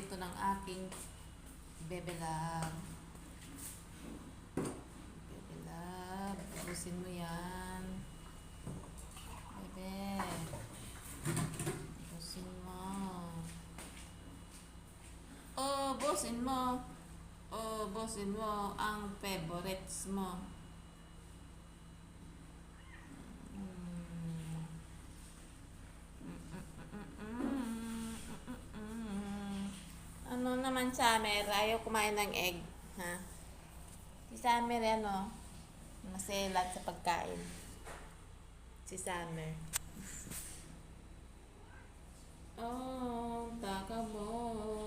paborito ng aking Bebe Love. Bebe Love, ubusin mo yan. Bebe, ubusin mo. Ubusin mo. Ubusin mo ang favorites mo. Ano naman, Summer? Ayaw kumain ng egg, ha? Si Summer, ano? Maselat sa pagkain. Si Summer. Oh, taka mo.